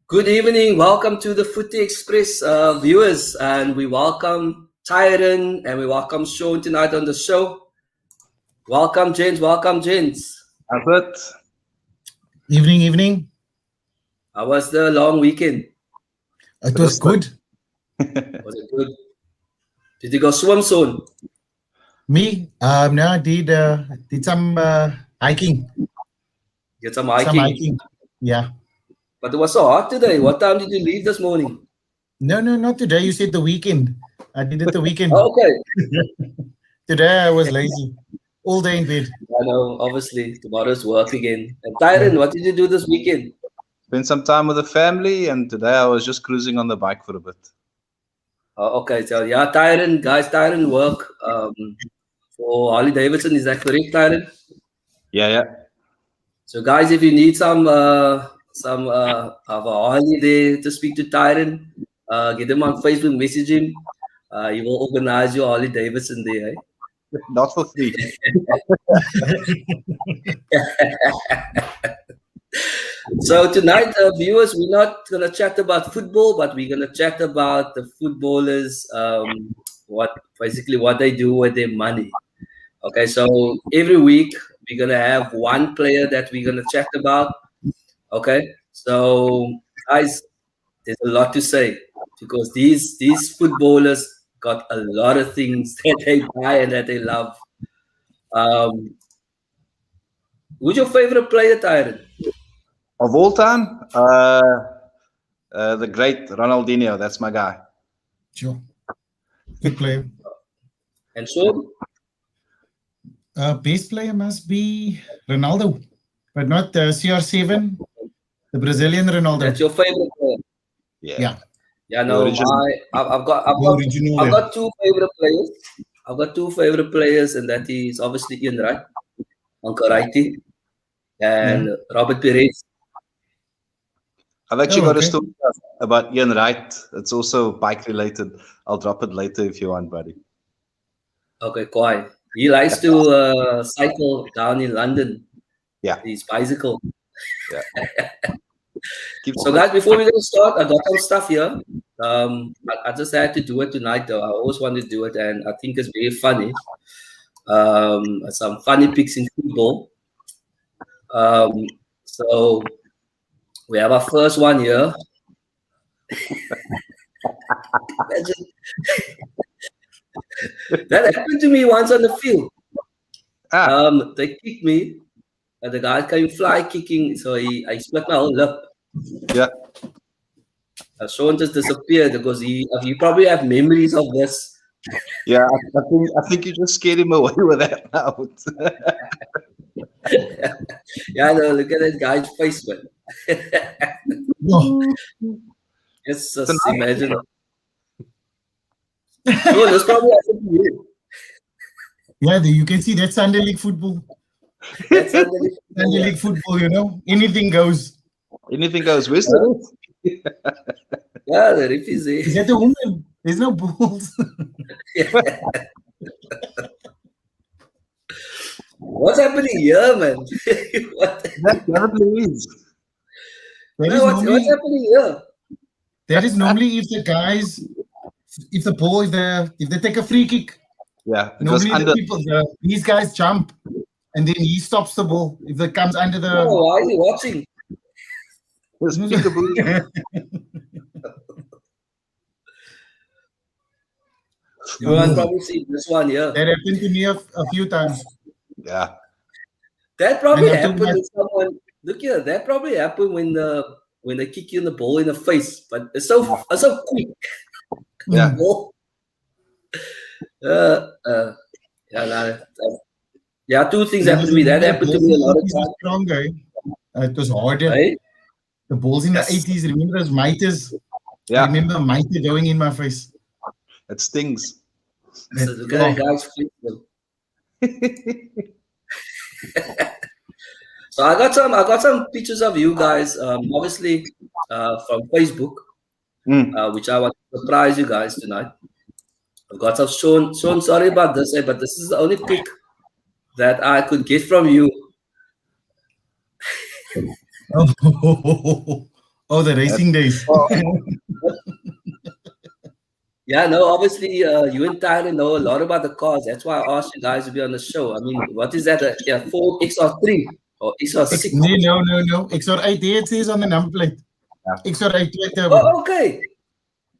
Good evening. Welcome to the Footy Express viewers, and we welcome Tyrone and we welcome Shaun tonight on the show. Welcome, gents. Welcome, gents. Albert. Evening. How was the long weekend? It was good. Was it good? Did you go swim soon? Me? No, I did some hiking. Get some hiking. Yeah. But it was so hot today. What time did you leave this morning? No, not today. You said the weekend. I did it the weekend. Oh, okay. Today I was lazy. All day in bed. I know, obviously. Tomorrow's work again. And Tyrone, what did you do this weekend? Spent some time with the family, and today I was just cruising on the bike for a bit. Oh, okay. So, yeah, Tyrone work for Harley Davidson. Is that correct, Tyrone? Yeah. So, guys, if you need some of a Harley there to speak to Tyrone, get him on Facebook, message him. He will organize your Harley Davidson there. Eh? Not for free. So tonight, viewers, we're not going to chat about football, but we're going to chat about the footballers, what they do with their money. Okay, so every week we're going to have one player that we're going to chat about. Okay, so guys, there's a lot to say because these footballers got a lot of things that they buy and that they love. Who's your favorite player, Tyrone? Of all time, the great Ronaldinho. That's my guy. Sure. Good player. And Shaun? Best player must be Ronaldo, but not CR7, the Brazilian Ronaldo. That's your favorite player? Yeah. Yeah, no, I've got two favorite players. I've got two favorite players, and that is obviously Ian Wright, Uncle Righty, and Robert Perez. I've actually got a story about Ian Wright. It's also bike related. I'll drop it later if you want, buddy. Okay, quite. He likes to cycle down in London. Yeah. His bicycle. Yeah. So guys, before we get start, I got some stuff here. I just had to do it tonight though. I always wanted to do it, and I think it's very funny. Some funny pics in football. So we have our first one here. That happened to me once on the field. They kicked me, and the guy came fly kicking, so I split my whole lip. Yeah. Shaun just disappeared because he probably have memories of this. Yeah, I think you just scared him away with that now. Yeah, no, look at that guy's face, man. Just imagine. So this probably happened to you. Yeah, you can see that's Sunday League football. That's Sunday League football, you know. Anything goes. Anything goes. Where's the Yeah, the ref is there. Is that the woman? There's no balls. What's happening here, man? That definitely is. What's happening here? That is normally if they take a free kick. Yeah. Normally these guys jump and then he stops the ball. If it comes under the... Oh, why are you watching? You have probably seen this one here. That happened to me a few times. Yeah. That probably happened with someone. Look here, that probably happened when they kick you in the ball in the face, but it's so quick. Yeah. Two things happened to me. That happened to me a lot of times. Stronger. It was harder. Right? The balls in the 80s. Remember those miters? Yeah. I remember a miter going in my face. It stings. So look at that guy's flip. So I got some pictures of you guys, obviously from Facebook, which I want to surprise you guys tonight. I've got some Shaun. Shaun, sorry about this, but this is the only pic that I could get from you. Oh, the racing days. Yeah, no, obviously you and Tyler know a lot about the cars. That's why I asked you guys to be on the show. I mean, what is that? A Ford XR3 or XR6? No. XR8, there it says on the number plate. Yeah. XR8 turbo. Oh, okay.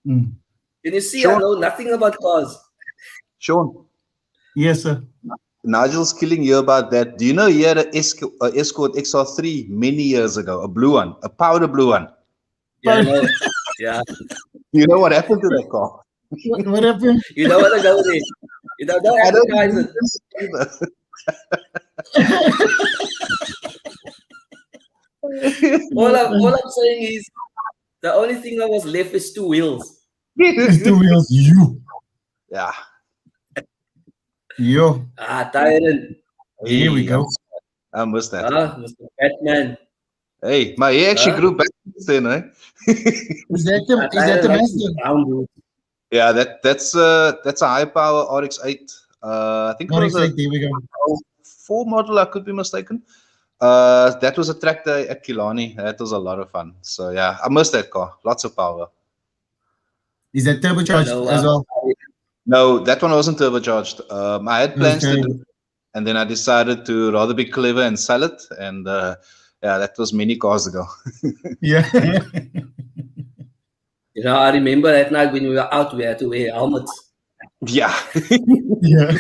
Mm. Can you see? Shaun. I know nothing about cars. Shaun, Yes, sir. Nigel's killing you about that. Do you know he had an Escort XR3 many years ago, a blue one, a powder blue one? Yeah, I know. Yeah. You know what happened to that car? What happened? You don't want to go there. You don't I don't advertise it. All I'm saying is the only thing that was left is two wheels. It's 2 wheels. You. Yeah. Yo. Tyrone. Here we go. I missed that. Mr. Batman. Hey, my hair actually grew back then, eh? Is that the Mazda? Yeah, that's a high power RX-8. I think it was a There we go. 4 model. I could be mistaken. That was a track day at Killarney. That was a lot of fun. So yeah, I missed that car. Lots of power. Is that turbocharged as well? No, that one wasn't turbocharged. I had plans to do it, and then I decided to rather be clever and sell it. And yeah, that was many cars ago. Yeah. You know, I remember that night when we were out, we had to wear helmets. Yeah. Yeah.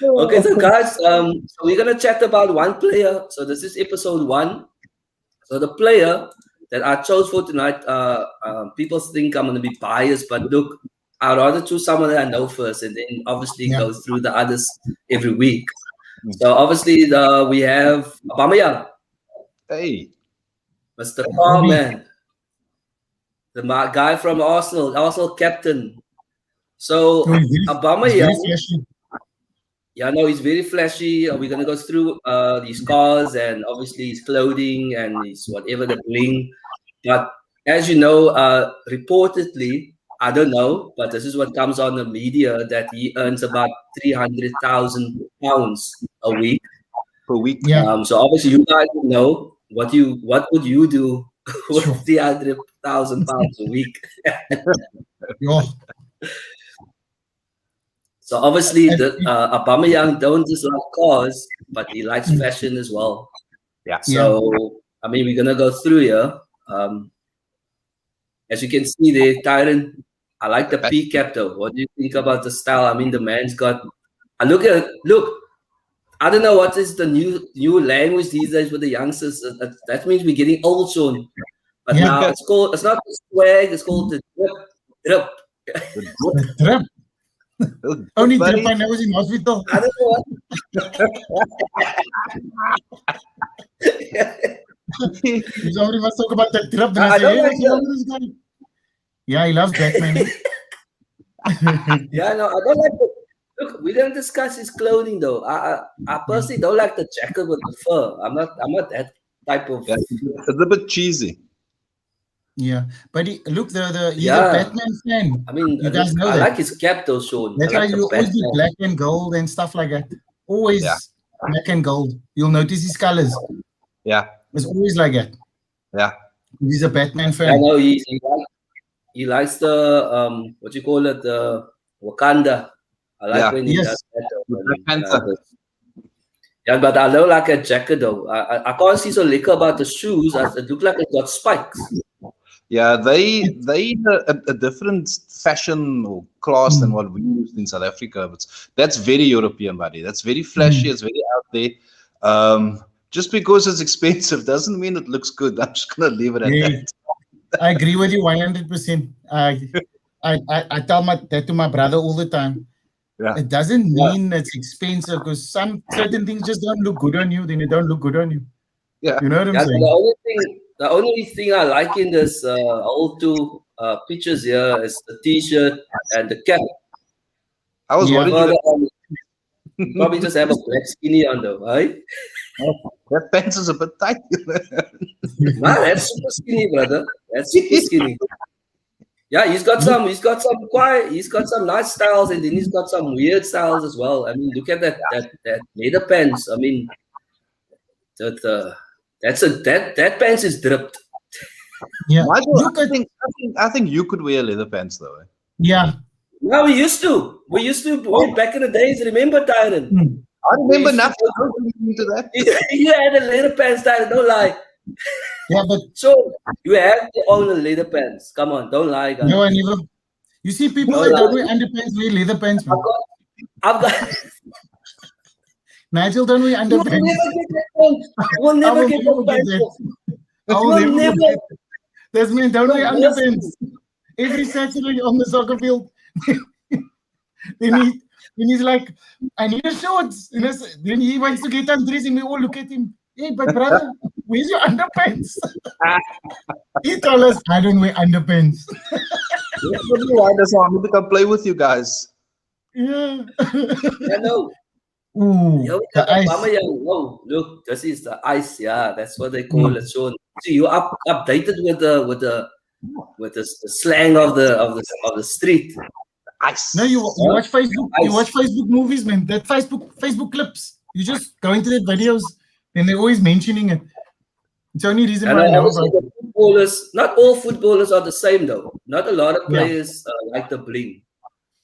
Okay, so guys, so we're gonna chat about one player. So this is episode 1. So the player that I chose for tonight, people think I'm gonna be biased, but look, I'd rather choose someone that I know first, and then obviously go through the others every week. So obviously, we have Aubameyang. Hey, Mr. Carman, the guy from Arsenal captain. So Aubameyang. Yeah, no, he's very flashy. We're gonna go through his cars and obviously his clothing and his whatever the bling. But as you know, reportedly, I don't know, but this is what comes on the media that he earns about £300,000 a week. Per week. Yeah. So obviously, you guys know what would you do with £300,000 a week? So obviously, Aubameyang don't just like cars, but he likes fashion as well. Yeah. So I mean, we're gonna go through here. As you can see there, Tyrone, I like the P cap though. What do you think about the style? I mean, the man's got. Look. I don't know what is the new language these days with the youngsters. That means we're getting old, Shaun. But now it's not the swag. It's called the drip. The drip. Only drip I know is in hospital. I don't know what. Somebody must talk about that drip. Yeah, he loves Batman. Yeah, no, I don't like the. Look, we didn't discuss his clothing though. I personally don't like the jacket with the fur. I'm not that type of. Yeah, it's a bit cheesy. Yeah, but he's a Batman fan. I mean, you guys know I that. like his cap though, Shaun. That's why you always do black and gold and stuff like that. Always black and gold. You'll notice his colors. Yeah, it's always like that. Yeah, he's a Batman fan. I know he likes the what you call it, the Wakanda. I like when he does that. Yeah, but I don't like a jacket though. I can't see so liquor about the shoes. It looks like it got spikes. Yeah, they a different fashion or class than what we used in South Africa. But that's very European, buddy. That's very flashy. It's very out there. Just because it's expensive doesn't mean it looks good. I'm just gonna leave it at that. I agree with you 100%. I tell that to my brother all the time. Yeah. It doesn't mean it's expensive because certain things just don't look good on you. Then they don't look good on you. Yeah, you know what I'm saying. The only thing I like in this old two pictures here is the T-shirt and the cap. I was worried. Probably just have a black skinny on though, right? That pants is a bit tight. Nah, that's super skinny, brother. That's super skinny. Yeah, he's got some nice styles, and then he's got some weird styles as well. I mean, look at that leather pants. I mean, that pants is dripped. Yeah. Michael, You could, I think you could wear leather pants though. Eh? yeah. No, we used to. Way back in the days. Remember, Tyrone? Hmm. I remember We used to nothing. I was into that. You had a leather pants, Tyrone. Don't lie. Yeah, but So you have to own a leather pants. Come on, don't lie, guys. no, I never. You see, people No that don't lie. wear underpants wear leather pants, man. I've got. Nigel, don't wear You will underpants. never get that pants. You will I never will get never those get pants. that. I You will will never never. get that. That's me, don't wear No, yes. underpants. Every Saturday on the soccer field. then he's like, I need a shorts. And then he wants to get undressed and we all look at him. Hey, but brother, where's your underpants? He told us, I don't wear underpants. That's probably why that's why I need to come play with you guys. Yeah. I know. Ooh, Yo, we the got ice. Aubameyang. Oh, look, this is the ice. Yeah, that's what they call it. Sean. See, you updated with the slang of the street. Ice. No, you watch Facebook. You Ice. watch Facebook movies, man. That Facebook clips. You just go into the videos, and they're always mentioning it. It's the only reason And why I know obviously about the footballers, not all footballers are the same though. Not a lot of Yeah. players like the bling.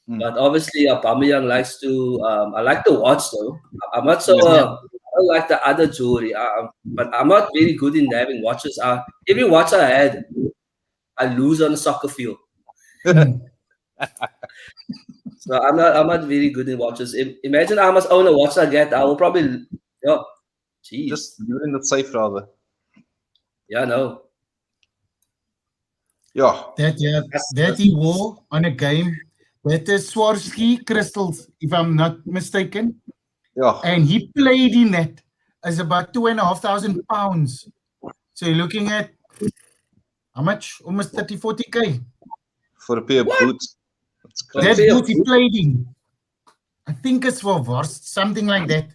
Mm. But obviously Aubameyang likes to. I like to watch though. I'm not so. Yeah. I don't like the other jewelry. But I'm not very good in having watches. Every watch I had, I lose on the soccer field. it. So I'm not very good in watches. Imagine I must own a watch like that. I will probably. Yeah, jeez. Just using it safe rather. Yeah, no. Yeah. That he wore on a game. That is Swarovski crystals, if I'm not mistaken. Yeah. And he played in that as about £2,500. So you're looking at how much? Almost 30-40K. For a pair of boots. That's For a That crazy. pair of boot he played in. I think it's for Vorst, something like that.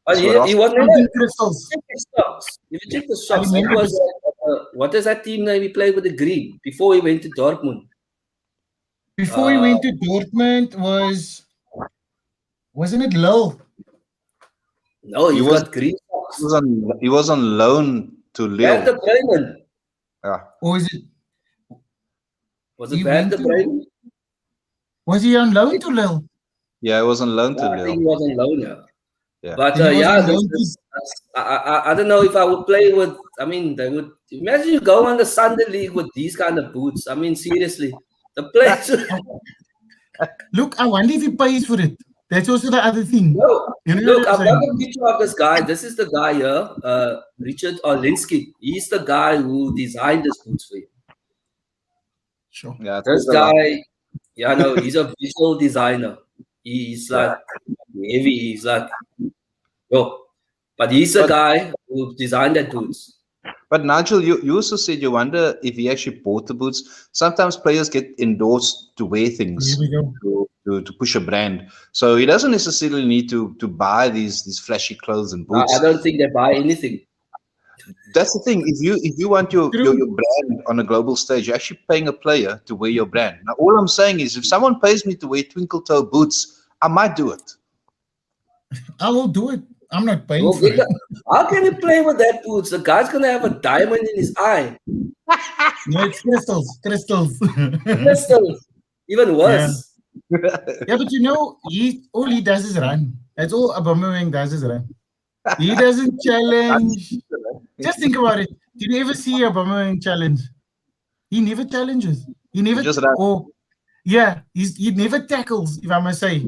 But he was never. Something crystals. Check his stocks. If you check the stocks, I it remember was what is that team name he played with the green before he went to Dortmund? Before he went to Dortmund wasn't it Lille? No, He he's was- got green socks. He was on loan to Werder Lille. Bremen. Yeah. Or is it Was it He Werder went to- Bremen? was he on loan to Lille? Yeah, he was on loan to Yeah, I think Lille. he was on loan. Yeah. Yeah. But He was yeah, on loan I don't know if I would play with. I mean, they would imagine you go on the Sunday League with these kind of boots. I mean, seriously, the players. Look, I wonder if he pays for it. That's also the other thing. No, You know look, what I've I'm got saying? a picture of this guy. This is the guy here, Richard Olinsky. He's the guy who designed this boots for you. Sure. Yeah. This guy, yeah, no, he's a visual designer. He's like heavy. He's like, yo, but he's the guy who designed that boots. But Nigel, you also said you wonder if he actually bought the boots. Sometimes players get endorsed to wear things Here we go. to push a brand. So he doesn't necessarily need to buy these flashy clothes and boots. I don't think they buy anything. That's the thing. If you want your brand on a global stage, you're actually paying a player to wear your brand. Now, all I'm saying is, if someone pays me to wear twinkle toe boots, I might do it. I will do it. I'm not paying Go for get it. How can he play with that boots? The guy's gonna have a diamond in his eye. No, it's crystals. Crystals. Crystals. Even worse. Yeah, but you know, all he does is run. That's all Aubameyang does is run. He doesn't challenge. Just think about it. Did you ever see Aubameyang challenge? He never challenges. He never. Just run. Or, yeah, he never tackles. If I must say,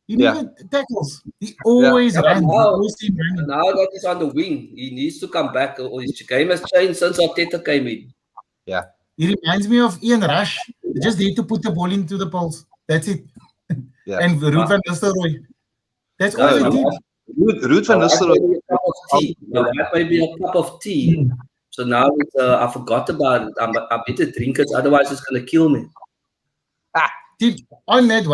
he never tackles. He always runs. You always see him running. Now that he's on the wing, he needs to come back. Or his game has changed since Arteta came in. Yeah. He reminds me of Ian Rush. Just need to put the ball into the poles. That's it. Yeah. And Ruud van Nistelrooy. That's all No, they did. Ruud van Nistelrooy. That might be a cup of tea. So now it's, I forgot about it. I better drink it, otherwise it's gonna kill me. On that,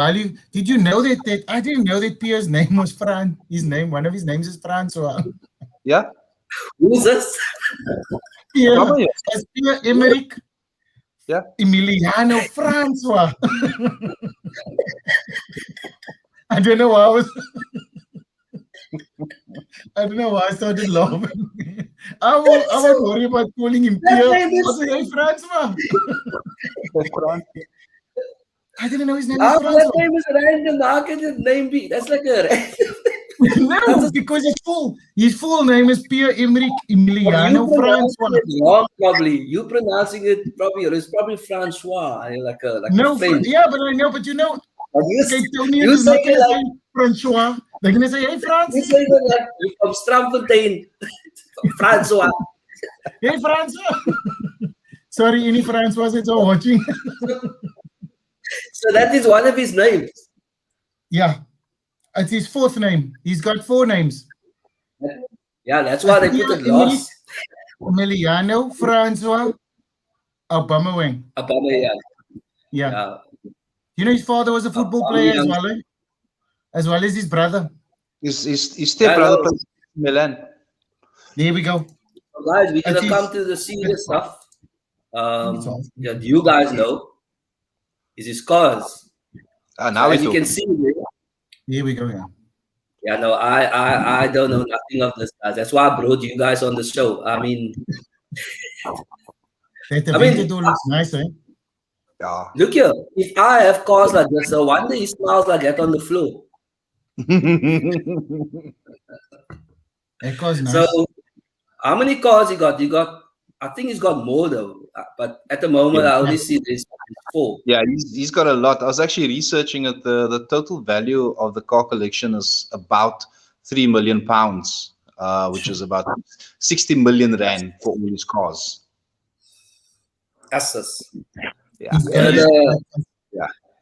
did you know that I didn't know that Pierre's name was Fran. One of his names is Francois. Yeah. Who's this? Pierre, as Pierre Emerick Yeah. Emiliano Francois. I don't know why I started laughing. I won't worry about calling him Pierre. I'll say, hey, Francois. I didn't know his name was Francois. That name is random. How can his name be? That's like a no, because his full name is Pierre Emerick Emiliano Francois. Wrong, probably. You pronouncing it probably, or it's probably Francois. Like no, a French. yeah, but I know, but you know, you say like Francois. They're gonna say, hey, Francis. You say it like you're from Strandfontein. Francois. Hey, Francois. Sorry, any Francois that are watching. So that is one of his names. Yeah. It's his fourth name. He's got 4 names. Yeah, that's why they put it last. Emiliano Francois Aubameyang. Aubameyang. Yeah. You know his father was a football player as well, as well as his brother. His stepbrother plays in Milan. There we go. So guys, we're gonna come to the serious stuff. You guys know is his scars. Now as you can see. Here we go. Yeah. Yeah, no, I don't know nothing of this, guys. That's why I brought you guys on the show. I mean, looks nice, eh? Yeah. Look here. If I have cars like this, so one day he smiles like that on the floor. That car's nice. So, how many cars he got? I think he's got more though. But at the moment, I only see this 4. Yeah, he's got a lot. I was actually researching it. The total value of the car collection is about £3 million, which is about 60 million rand for all his cars. Yeah.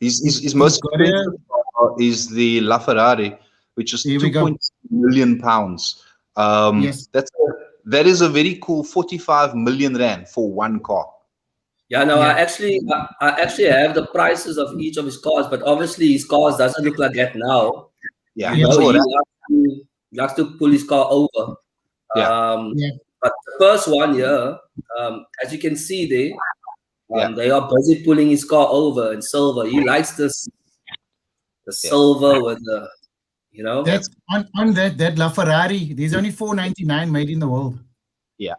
His most expensive car is the LaFerrari, which is £2.6 million. That is a very cool 45 million rand for one car. Yeah, no, I actually have the prices of each of his cars, but obviously his cars doesn't look like that now. Yeah, he likes to pull his car over. But the first one here, as you can see there, they are busy pulling his car over in silver. He likes the silver with the, That's on that LaFerrari. There's only 499 made in the world. Yeah.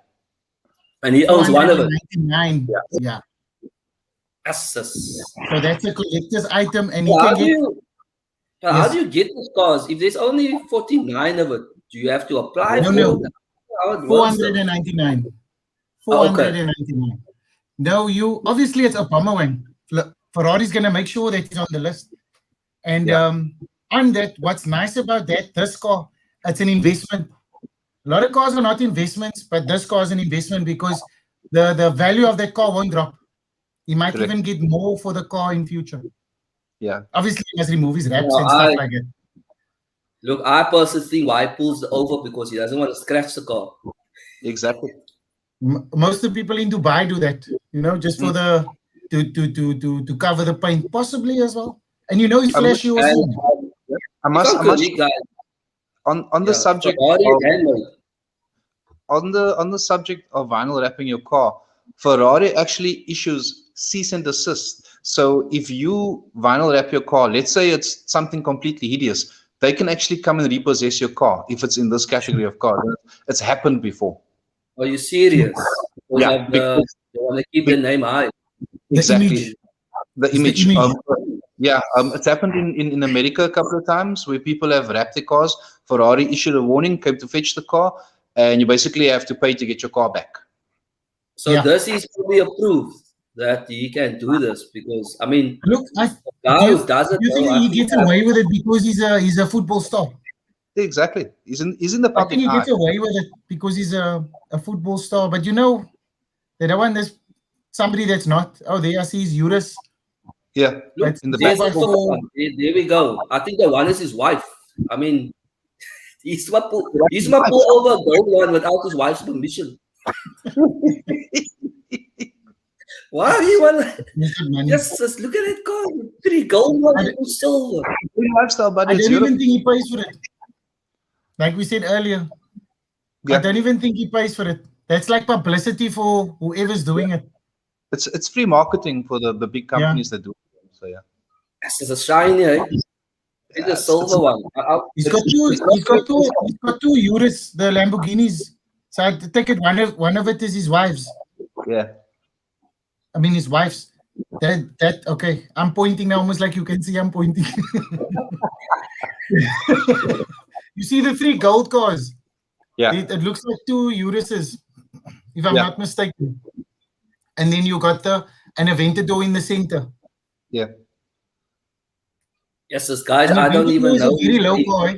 And he owns one of it. Yeah. So that's a collector's item, and how do you get those cars? If there's only 49 of it, do you have to apply for it? 499. 499. No, obviously it's Aubameyang. Ferrari's gonna make sure that he's on the list. And on that, what's nice about this car, it's an investment. A lot of cars are not investments, but this car is an investment because the value of that car won't drop. He might even get more for the car in future. Yeah. Obviously, he must remove his wraps and stuff like that. Look, I personally think why he pulls over because he doesn't want to scratch the car. Exactly. Most of the people in Dubai do that, just for to cover the paint, possibly as well. And his flashy also. On the subject of vinyl wrapping your car, Ferrari actually issues cease and desist. So if you vinyl wrap your car, let's say it's something completely hideous, they can actually come and repossess your car if it's in this category of car. It's happened before. Are you serious? Yeah, they want to keep the name high. Exactly. The image. It's happened in America a couple of times where people have wrapped their cars. Ferrari issued a warning, came to fetch the car, and you basically have to pay to get your car back. So this is probably a proof that he can do this because look, you think he gets away with it because he's a football star? Exactly. He's in the public I think he gets away with it because he's a football star. But they don't want this somebody that's not. Oh, there I see his Urus. Yeah, look, in the back. There we go. I think the one is his wife. He's not pull over a gold one without his wife's permission. Why do you want? It's good money. Just look at it, car. 3 gold, 1 silver. Good lifestyle, but I it's don't Europe. even think he pays for it. Like we said earlier, I Yeah, don't even think he pays for it. That's like publicity for whoever's doing it. it's free marketing for the big Yeah. companies that do it. So yeah, Yes, it's a shiny, eh? It's a silver one. He's got two Urus, the Lamborghinis. So I take it one of it is his wife's. yeah. I mean his wife's. That okay. I'm pointing now, almost like you can see I'm pointing. You see the 3 gold cars? Yeah. It looks like 2 Uruses, if I'm Yeah. not mistaken. And then you got an Aventador in the center. Yeah. Yes, this guys, And I don't Aventador even is a know. very low car. Eh?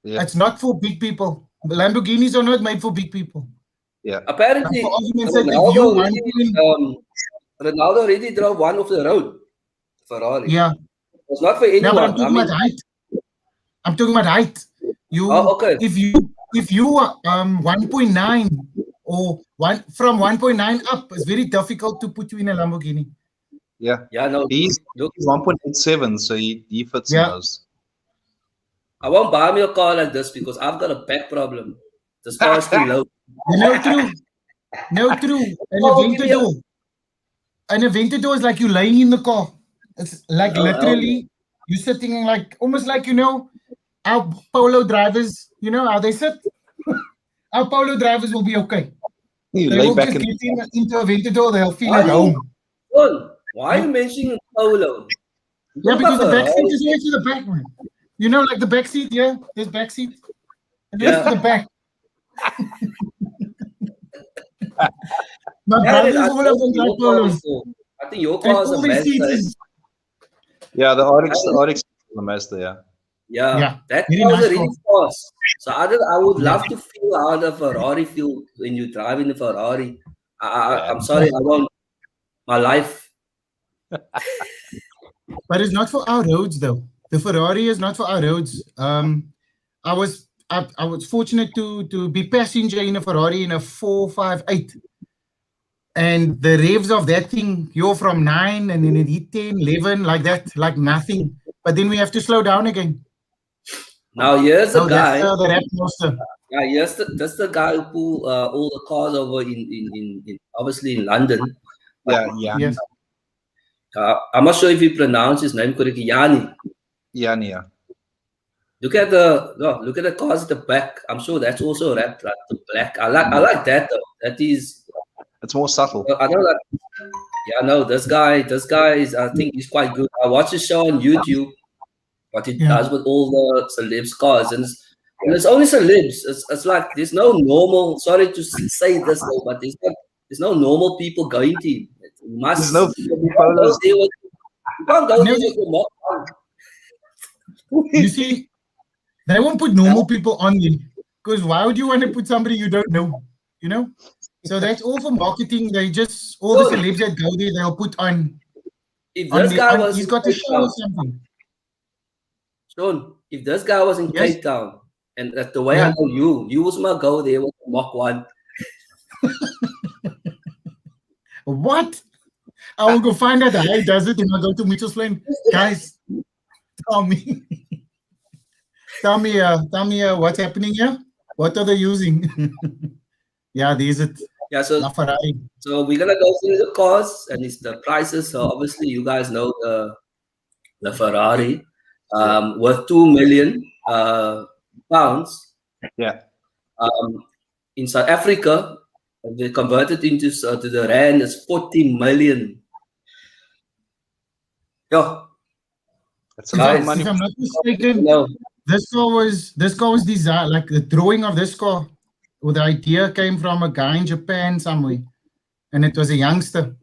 Yeah. It's not for big people. Lamborghinis are not made for big people. Yeah. Apparently, For argument's sake, if you want Ronaldo already drove one off the road. Ferrari. yeah. It's not for anyone. No, but I'm talking about height. I'm talking about height. Okay. If you 1.9 or from 1.9 up, it's very difficult to put you in a Lamborghini. Yeah. Yeah, no. He's 1.87, so he fits in Yeah. those. I won't buy me a car like this because I've got a back problem. This car is too low. No, true. No, true. An Aventador is like you lying in the car. It's like literally you sitting in like almost like our polo drivers. You know how they sit. Our polo drivers will be okay. You They lay will back just in. get into Aventador. They'll feel Why at home. Why are you mentioning Polo? Yeah, because the back seat is always to the back, man. You know, like the back seat. Yeah, there's back seat. And this is the back. My brothers, all of them like polos. I think your And car is all a they see Mazda. is Yeah, the RX is the Mazda, yeah. Yeah, that very car was nice really fast. So I would love to feel how the Ferrari feel when you drive in the Ferrari. I'm sorry, I won't. My life. But it's not for our roads, though. The Ferrari is not for our roads. I was fortunate to be passenger in a Ferrari in a 458, and the revs of that thing, you're from 9 and then it hit 10, 11, like that, like nothing. But then we have to slow down again. Now here's a guy. That's the rap monster. Yeah, that's the guy who pulled all the cars over in obviously in London. Yeah. Yes. I'm not sure if you pronounce his name correctly. Yanni. Yeah. Look at the cars at the back. I'm sure that's also wrapped like the black. I like that though. That is. It's more subtle. I don't like. Yeah, no, this guy is. I think he's quite good. I watch his show on YouTube. What he does with all the celebs cars, and it's only celebs. It's like there's no normal. Sorry to say this, though, but there's no normal people going to him. There's no you can't go there with your mom. You see, they won't put normal people on them because why would you want to put somebody you don't know? You know, so that's all for marketing. They just all the celebs that go there, they'll put on. If this guy was, he's got to show something. Sean, if this guy was in Cape Town, and that's the way I know you was my go there with Mach 1. What? I will go find out how he does it when I go to Mitchell's Plain. Guys, tell me what's happening here? What are they using? Yeah, there's it. Yeah, so we're gonna go through the cars and it's the prices. So obviously you guys know the Ferrari worth 2 million pounds. Yeah. In South Africa, they converted into to the rand is 40 million. Yeah. That's a lot of money. If I'm not mistaken, this car was designed, like the drawing of this car, or the idea came from a guy in Japan somewhere, and it was a youngster.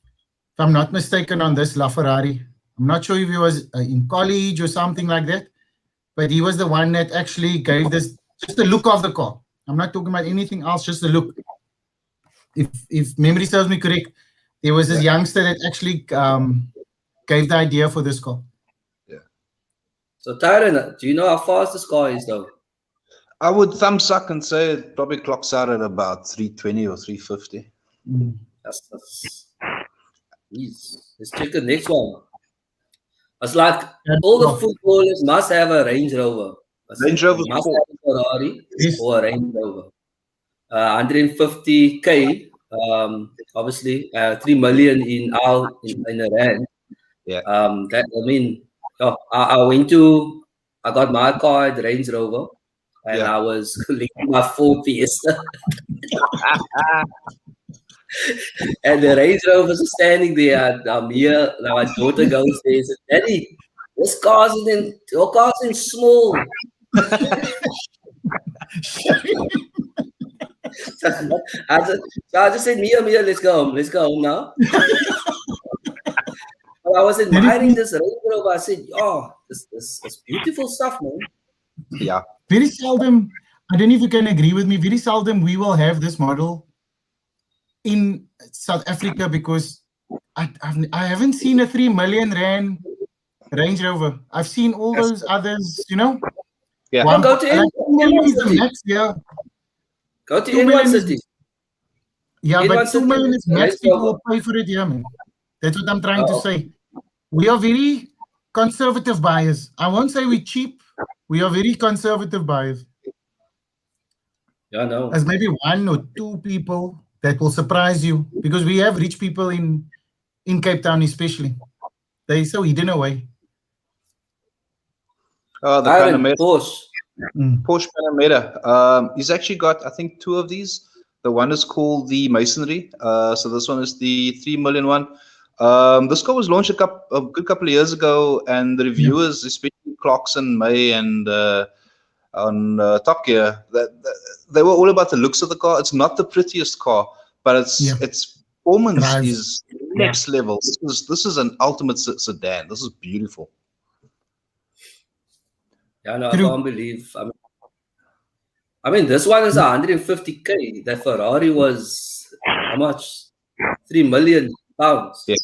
If I'm not mistaken, on this LaFerrari. I'm not sure if he was in college or something like that, but he was the one that actually gave this, just the look of the car. I'm not talking about anything else, just the look. If memory serves me correct, there was this youngster that actually gave the idea for this car. Yeah. So Tyrone, do you know how fast this car is though? I would thumb suck and say it probably clocks out at about 320 or 350. Jeez. Let's check the next one. It's like And all the footballers must have a Range Rover. Range They Rover must Sport. have a Ferrari Yes. or a Range Rover. 150K, obviously, 3 million in a rand. Yeah. That I mean, I got my car at Range Rover, and Yeah. I was collecting my Ford Fiesta, and the Range Rovers are standing there. And I'm here. Now my daughter goes there and says, "Daddy, this car's your car's in small." I just said, Mia, let's go home now. I was admiring this Range Rover. I said, "Oh, this beautiful stuff, man." Yeah. Very seldom, I don't know if you can agree with me, very seldom we will have this model in South Africa because I haven't seen a 3 million rand Range Rover. I've seen all those others, you know. Yeah. Well, go to like 2 million is the City. max, yeah. Go to 2 N1 million City. is, yeah, N1 but 2 City million is max. Range People Rover. will pay for it, yeah, man. That's what I'm trying to Oh, say. We are very conservative buyers. I won't say we're cheap. We are very conservative buyers. yeah, no. There's maybe 1 or 2 people that will surprise you because we have rich people in Cape Town, especially. They're so hidden away. Oh, the Iron, Panamera. Porsche. Porsche Panamera. He's actually got, I think, 2 of these. The one is called the Masonry. So this one is the 3 million one. This car was launched a good couple of years ago, and the reviewers, especially Clarkson, May, and on Top Gear, they were all about the looks of the car. It's not the prettiest car, but its performance Drive. is next level. This is an ultimate sedan. This is beautiful. Yeah, no, I True. can't believe. I mean, this one is 150K. The Ferrari was how much? 3 million pounds. Yeah,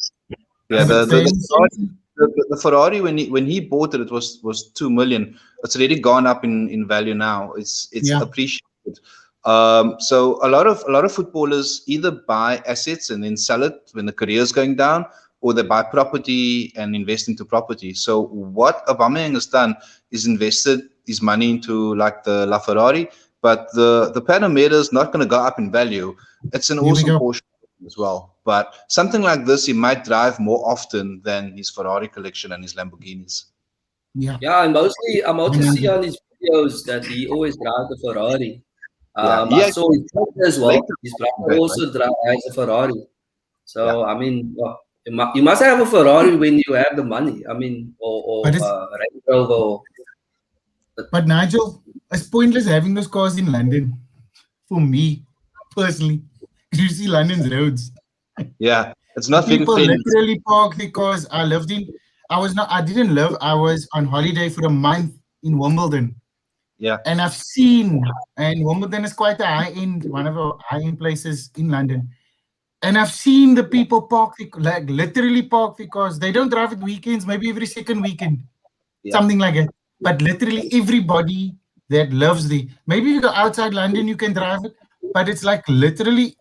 yeah. The Ferrari when he bought it, it was 2 million. It's already gone up in value now. It's appreciated. So a lot of footballers either buy assets and then sell it when the career is going down, or they buy property and invest into property. So what Aubameyang has done is invested his money into like the LaFerrari, but the Panamera is not going to go up in value. It's an awesome Porsche as well, but something like this he might drive more often than his Ferrari collection and his Lamborghinis. Yeah, and mostly I mostly see on his videos that he always drives the Ferrari. I saw his brother as well. His brother also has a Ferrari. So I mean, you must have a Ferrari when you have the money. I mean, or Range Rover. But Nigel, it's pointless having those cars in London. For me, personally, you see London's roads. Yeah, it's not people very literally park because I was on holiday for a month in Wimbledon. Yeah. And I've seen, and Wimbledon is quite a high-end, one of the high-end places in London. And I've seen the people park, like literally park because they don't drive at weekends, maybe every second weekend, something like that. But literally everybody that loves maybe if you go outside London, you can drive it, but it's like literally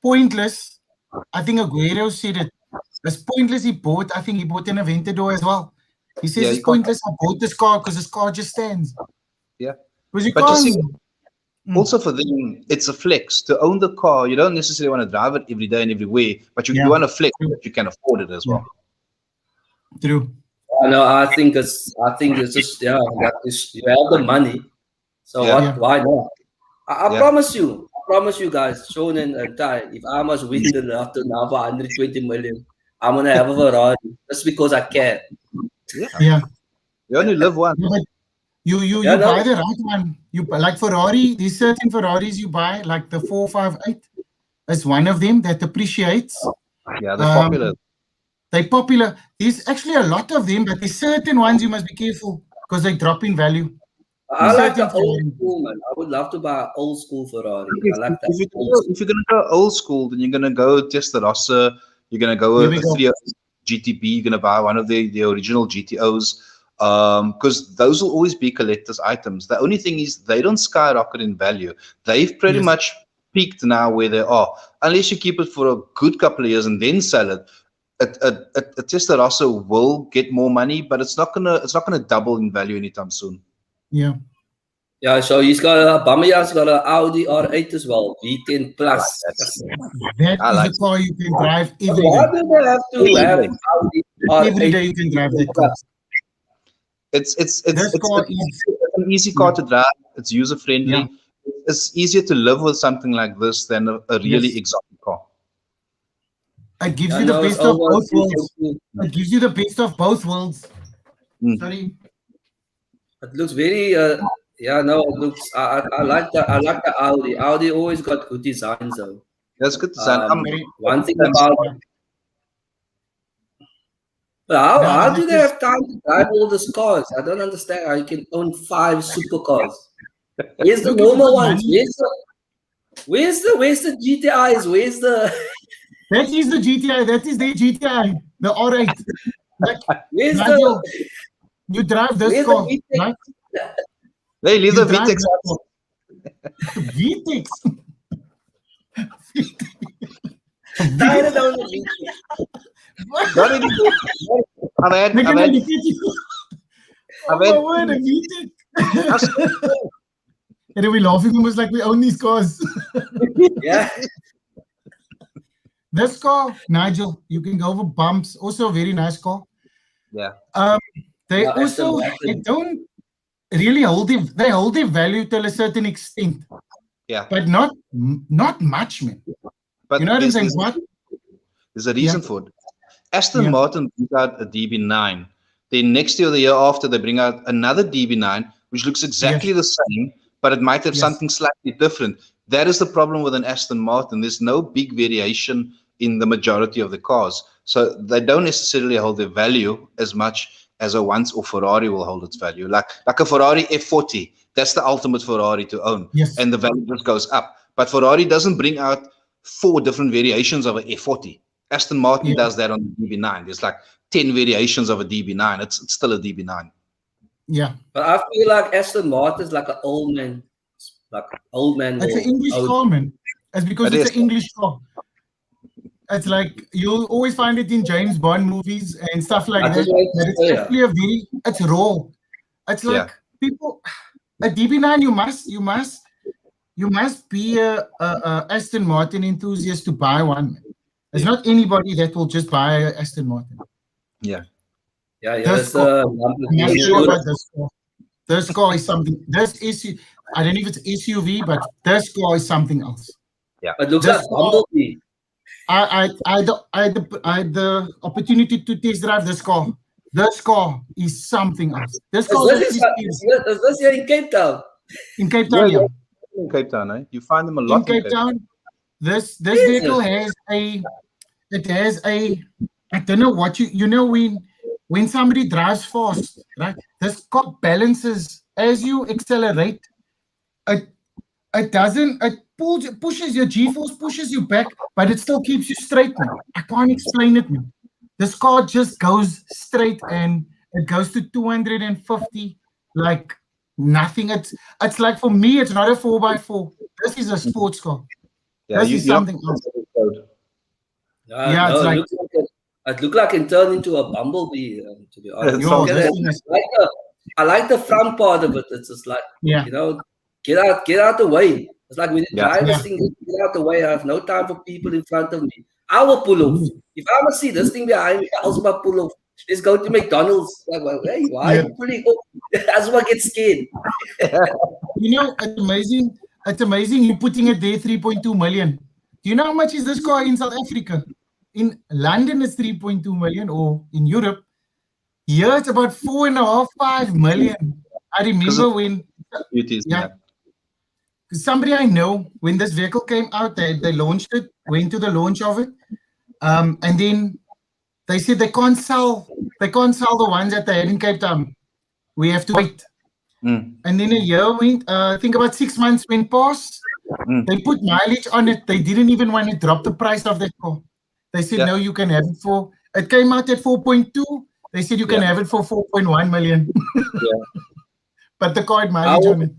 pointless. I think Aguero said it. It's pointless. I think he bought an Aventador as well. He says it's pointless. I bought this car because this car just stands. Yeah. Because you but can't. You see, also for them, it's a flex. To own the car, you don't necessarily want to drive it every day and everywhere, but you want to flex that you can afford it as well. True. No, I think it's just you have the money, so why not? I promise you guys, Shaun and Ty, if I must win the lotto now for 120 million, I'm gonna have a Ferrari just because I can. Yeah. You only live once. You buy the right one. You like Ferrari. There's certain Ferraris you buy, like the 458. It's one of them that appreciates. Yeah, they're popular. They're popular. There's actually a lot of them, but there's certain ones you must be careful because they drop in value. I like the old school, man. I would love to buy an old school Ferrari. I like that. If you're gonna go old school, then you're gonna go Testarossa. You're gonna go with a 3 GTB. You're gonna buy one of the original GTOs. Because those will always be collector's items. The only thing is they don't skyrocket in value. They've pretty much peaked now where they are. Unless you keep it for a good couple of years and then sell it, a Testarossa will get more money, but it's not gonna double in value anytime soon. Yeah. Yeah, so he's got Aubameyang's got an Audi R8 as well, V10 plus. That I is like a car you can drive every Why day. do they have to have Audi Every day R8? you can drive that car. It's This car is an easy car to drive. It's user friendly. Yeah. It's easier to live with something like this than a really Yes. exotic car. It gives I you the know it's best of over. both worlds. It gives you the best of both worlds. Mm. Sorry. It looks very yeah, no, it looks I like the Audi. Audi always got good designs though. That's good design. Sorry. One thing about but how do they that is have time to drive all these cars? I don't understand how you can own 5 supercars. Where's the look, if you normal got ones? money, Where's the GTIs? Where's the that is the GTI. That is their GTI. The R8. Like, where's Nigel, the you drive this where's car, the VTEC? right? They leave You the drive VTEX this out. car. VTEX. Tired of the VTEC. Not even- I've had, They're I've gonna had, look at you. Oh I've my had- word, a VTEC. And then we're laughing almost like we own these cars. Yeah. This car, Nigel, you can go over bumps. Also a very nice car. yeah. They Yeah, Aston also Martin. they don't really hold their value till a certain extent, Yeah. but not much, man. But You know what I'm there's- saying? What? There's a reason for it. Aston Yeah. Martin brings out a DB9. Then next year, the year after, they bring out another DB9, which looks exactly the same, but it might have Yes. something slightly different. That is the problem with an Aston Martin. There's no big variation in the majority of the cars. So they don't necessarily hold their value as much as a once or Ferrari will hold its value. Like a Ferrari F40, that's the ultimate Ferrari to own. Yes. And the value just goes up. But Ferrari doesn't bring out 4 different variations of an F40. Aston Martin Yeah. does that on the DB9. There's like 10 variations of a DB9. It's still a DB9. Yeah. But I feel like Aston Martin's like an old man. It's an English car, man. It's because It it's is. an English car. It's like you'll always find it in James Bond movies and stuff like I that. just like to But it's say, yeah. actually it's raw. It's like people a DB9 you must be a Aston Martin enthusiast to buy one. Man. There's not anybody that will just buy a Aston Martin. Yeah. Yeah, This that's car- I'm not Lamborghini. sure about this car. This car is something. I don't know if it's SUV, but this car is something else. It looks This like car- Bumblebee. I had the opportunity to test drive this car. This car is something else. This car Is this here in Cape Town? in Cape Town. Yeah. In Cape Town, eh? You find them a In lot Cape Town, this vehicle has a I don't know what you know when somebody drives fast, right? This car balances as you accelerate. It pushes your G-force, pushes you back, but it still keeps you straight, man. I can't explain it, man. This car just goes straight and it goes to 250 like nothing. It's like, for me, it's not a 4x4. This is a sports car. Yeah, This is something else. Yeah, No, it's like- it looked like it turned into a Bumblebee, to be honest. Yo, Okay, this thing is- I like the front part of it. It's just like, Yeah. get out the way. It's like when you drive Yeah. this thing, get out the way. I have no time for people in front of me. I will pull off. If I must see this thing behind me, I'll also pull off. Let's go to McDonald's. Like, well, hey, why are you pulling off? That's why I get scared. You know, it's amazing. It's amazing you putting it there, 3.2 million. Do you know how much is this car in South Africa? In London, it's 3.2 million, or in Europe. Here, it's about 4.5, 5 million. I remember when Beauties, Yeah. somebody I know, when this vehicle came out, they launched it, went to the launch of it, and then they said they can't sell the ones that they had in Cape Town. We have to wait. Mm. And then a year went, I think about 6 months went past. They put mileage on it. They didn't even want to drop the price of that car. They said, no, you can have it for, it came out at 4.2. They said you can have it for 4.1 million. But the car had mileage on it.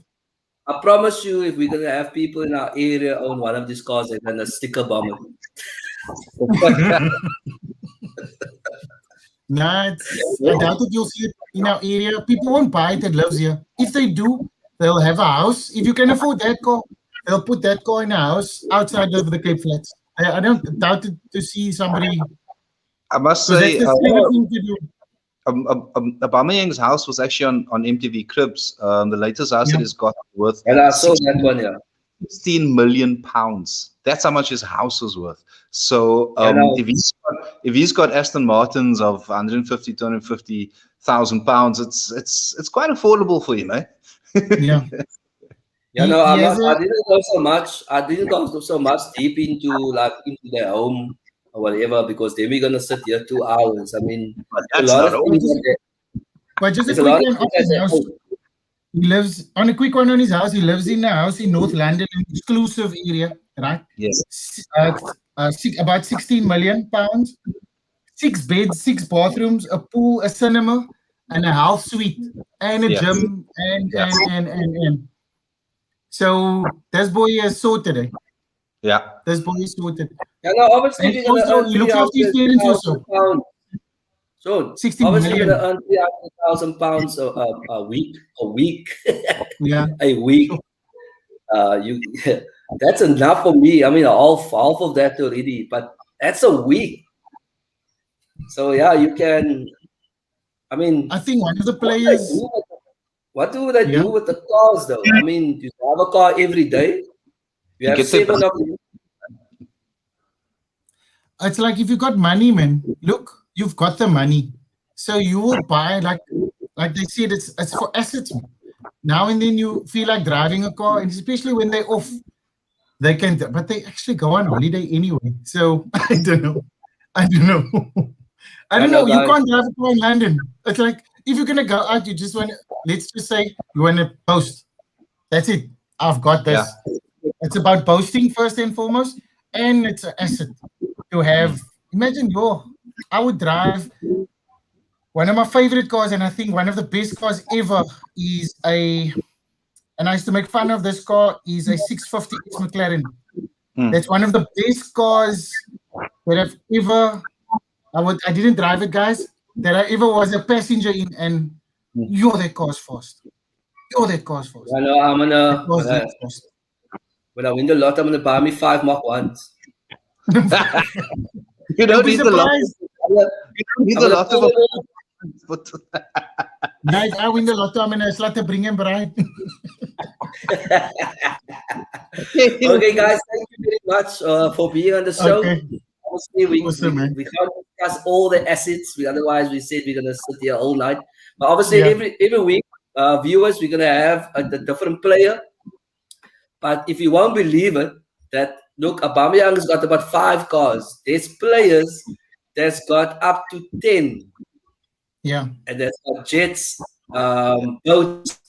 I promise you, if we're gonna have people in our area own one of these cars, they're gonna sticker bomb it. Nah, I doubt that you'll see it in our area. People won't buy it that lives here. If they do, they'll have a house. If you can afford that car, they'll put that car in a house outside of the Cape Flats. I don't doubt it to see somebody, I must because that's say, the safe thing to do. Aubameyang's house was actually on MTV Cribs. The latest house that Yeah. he's got worth And I saw that one, yeah. 16 million pounds. That's how much his house is worth. So Yeah, no, if he's got Aston Martins of 150, 250,000 pounds, it's quite affordable for him, eh? Yeah. yeah, no, He I'm has not. a I didn't go so much. I didn't go so much deep into their home or whatever, because then we're gonna sit here 2 hours. I mean, But a that's lot not of all. things that but just a there's a quick lot of one on things that his house. He lives on a quick one on his house. He lives in a house in North London, an exclusive area, right? Yes. About 16 million pounds, 6 beds, 6 bathrooms, a pool, a cinema, and a house suite, and a Yes. gym, and Yes. and. So this boy is sorted. Yeah. This boy is sorted, Yeah, no, obviously and we're gonna also earn he three looks after his hundred parents thousand also. pounds. So 16 obviously we're gonna million. earn 300,000 pounds a week, Yeah. a week. So You that's enough for me. I mean, half of that already, but that's a week. So yeah, you can. I mean, I think one of the what would I players. do? What would I Yeah. do with the cars though? I mean, you have a car every day. You You have get the 7 of them. It's like if you got money, man. Look, you've got the money, so you will buy like they said. It's for assets. Man. Now and then you feel like driving a car, and especially when they're off, they can. But they actually go on holiday anyway. So I don't know. I don't know. I I don't know, know. You guys. can't drive a car in London. It's like if you're gonna go out, you just want to. Let's just say you want to post. That's it. I've got Yeah. this. It's about posting first and foremost, and it's an asset to have. Imagine I would drive one of my favorite cars, and I think one of the best cars ever is and I used to make fun of this car, is a 650S McLaren. That's one of the best cars that I've ever, I didn't drive it, guys, that I ever was a passenger in, and that car's fast. That car's fast. I know I'm That gonna car's that fast. when I win the lot, I'm gonna buy me 5 Mach 1s. You You'll don't be need the lot. surprised. I'm gonna, You don't need I'm the gonna lot pull of. it in. But Guys, I win the lotto. I'm gonna start to bring him right. Okay, guys, thank you very much for being on the show. Okay. Obviously, Awesome, man. we can't discuss all the assets. Otherwise, we said we're gonna sit here all night. But obviously, Yeah. every week, viewers, we're gonna have a different player. But if you won't believe it, that look, Aubameyang has got about 5 cars. There's players that's got up to 10, Yeah. and that's got jets, boats.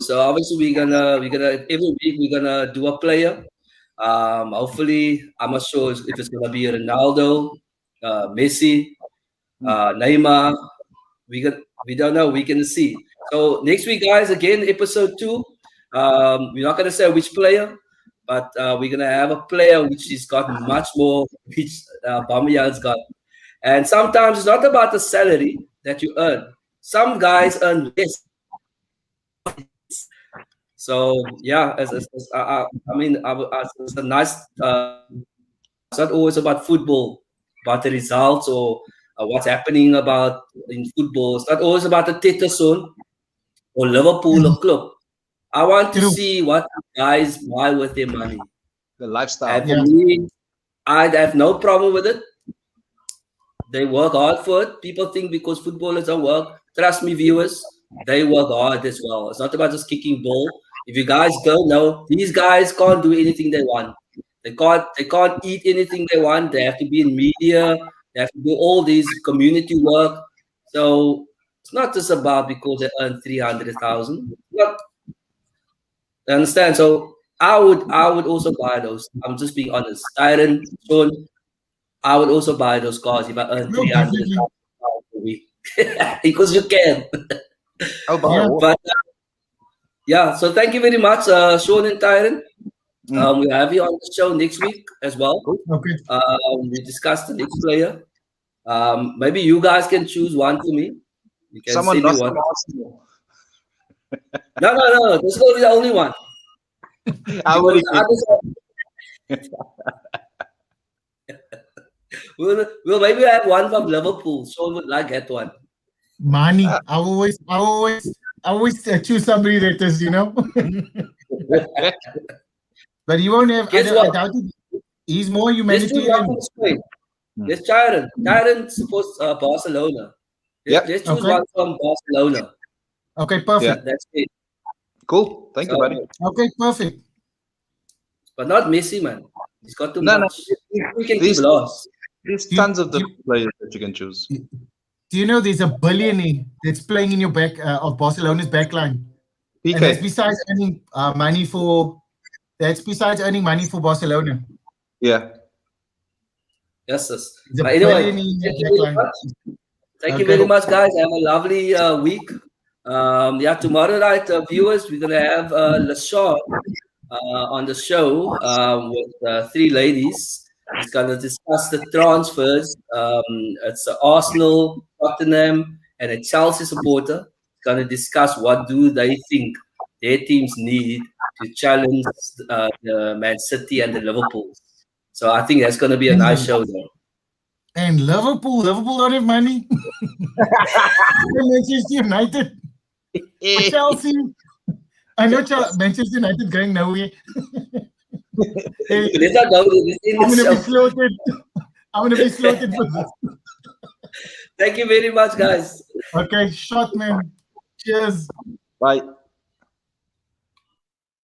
So obviously we're gonna every week we're gonna do a player. Hopefully, I'm not sure if it's gonna be Ronaldo, Messi, Neymar. We don't know. We can see. So next week, guys, again, episode 2. We're not gonna say which player, but we're gonna have a player which has got much more, which Aubameyang's got. And sometimes it's not about the salary that you earn. Some guys earn less. So yeah, I mean, it's a nice. It's not always about football, about the results or what's happening about in football. It's not always about the Tetterson or Liverpool or club. I want to True. see what guys buy with their money. the lifestyle. And for Yeah. me, I have no problem with it. They work hard for it. People think because footballers don't work. Trust me, viewers, they work hard as well. It's not about just kicking ball. If you guys don't know, these guys can't do anything they want. They can't eat anything they want. They have to be in media. They have to do all these community work. So it's not just about because they earn 300,000. Not understand. So I would also buy those. I'm just being honest. Tyrone, Shaun, I would also buy those cars if I earn No, 300,000 definitely. a week. Because you can. Oh, Yeah. wow. But yeah, so thank you very much, Shaun and Tyrone. We'll have you on the show next week as well. Okay. We discussed the next player. Maybe you guys can choose one for me. You can Someone send me lost one. from Arsenal. No. This will be the only one. How Because many the others we'll maybe have one from Liverpool. Sean would like that one. Mani. I always choose somebody that is, But he won't have. Guess I what? doubt it. He's more Let's choose one humanitarian. from Spain. Let's Tyrone. Tyrone's supposed Barcelona. Yeah. Let's choose Okay. one from Barcelona. Okay, perfect. That's it. Cool. Thank you, buddy. Okay, perfect. But not Messi, man. He's got too No. much. We can keep There's, lost. there's Do- tons of do- different players that you can choose. Do you know there's a billionaire that's playing in your back of Barcelona's backline, and that's PK. besides earning money for. That's besides earning money for Barcelona. Yeah. Yes, yes. He's a But anyway, billionaire in thank your you very backline. much. Thank you Okay. very much, guys. Have a lovely week. Tomorrow night, viewers, we're gonna have LaShawn on the show with three ladies. He's gonna discuss the transfers. It's Arsenal, Tottenham, and a Chelsea supporter. He's gonna discuss what do they think their teams need to challenge the Man City and the Liverpool. So I think that's gonna be a nice show, though. And Liverpool don't have money. Manchester United, Chelsea. I know Manchester United going nowhere. Hey, Let's not go to this in I'm the gonna be show. slaughtered. I'm gonna be slaughtered for this. Thank you very much, guys. Okay, shot man. Cheers. Bye.